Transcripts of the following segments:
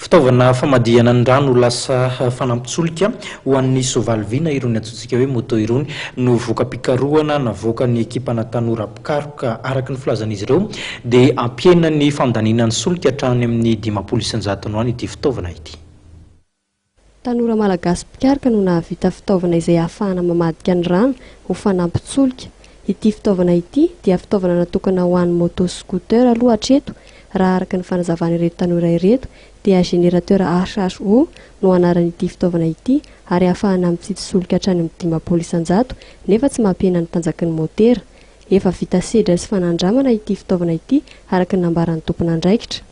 Fitaovana famadihana ny rano lasa fanampitsolika ho an'ny soavaly na irony antsointsika hoe moto irony no voka-pikarohana navoaka ny ekipana tanora pikaroka araka ny filazan'izy ireo dia ampiena ny fandaninan'ny solika hatrany amin'ny 500 isanjato any ity fitaovana ity. Tanora malagasy pikaroka no nahavita fitaovana izay ahafahana mamadika ny rano ho fanampitsolika. Ity fitaovana ity dia fitaovana natokana ho an'ny moto scooter aloha hatreto raha araka ny fanazavana ireto tanora ireto dia générateur HHO no anaran'ity fitaovana ity ary ahafahana mitsitsy solika hatrany amin'ny 500 isanjato nefa tsy mampiena ny tanjaky ny motera. Efa vita sedra sy fanandramana ity fitaovana ity araka ny nambaran'ny tompon'andraikitra.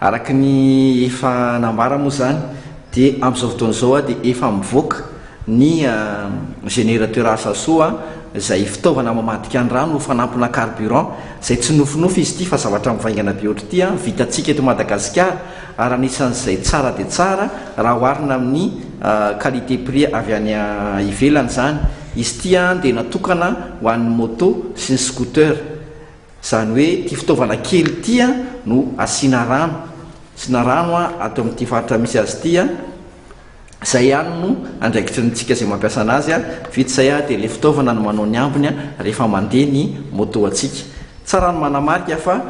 Araka ny efa nambara moa zany dia amin'izao fotoana izao dia efa mivoaka ny générateur HHO izay fitaovana mamadika ny rano fanampina carburant izay tsy nofinofy izy ity fa zavatra mivaingana be ohatry ity vitantsika eto Madagasikara ary anisan'izay tsara dia tsara raha oharina amin'ny qualité prix avy any ivelany zany. Izy ity dia natokana ho an'ny moto sy ny scooter, izany hoe ity fitaovana kely ity no asiana rano ato amin'ity faritra misy azy ity izay ihany no andraikitry ntsika izay mampiasa anazy vita izay dia ilay fitaovana no manao ny ambiny rehefa mandeha ny moto antsika. Tsara ny manamarika fa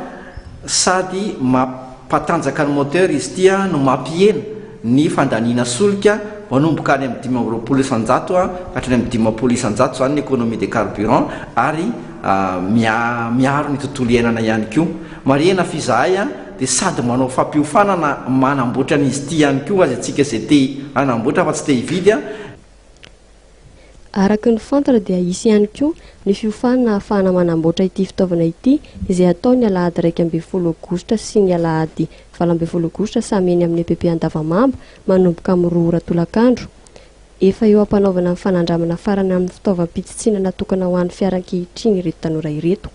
sady mampatanjaka ny moteur izy ity no mampihena ny fandaniana solika manomboka any amin'ny 520 isanjato hatrany amin'ny 500 isanjato zany ny économie de carburant ary miaro ny tontolo iainana ihany koa. Marihana fizahay dia sady manao fampiofanana manamboatra an'izy ity ihany koa azy antsika izay te hanamboatra fa tsy te hividy. Araka ny fantatra dia isy ihany koa ny fiofanana ahafahana manamboatra ity fitaovana ity izay atao ny alahady 12 aogositra sy ny alahady 12 aogositra samy eny amin'ny EPP Andavamamba manomboka amin'ny 2 ora tolakandro. Efa eo ampanaovana ny fanandramana farany amin'ny fitaovam-pitsitsiana natokana ho an'ny fiaran-kehitriny ireto tanora ireto.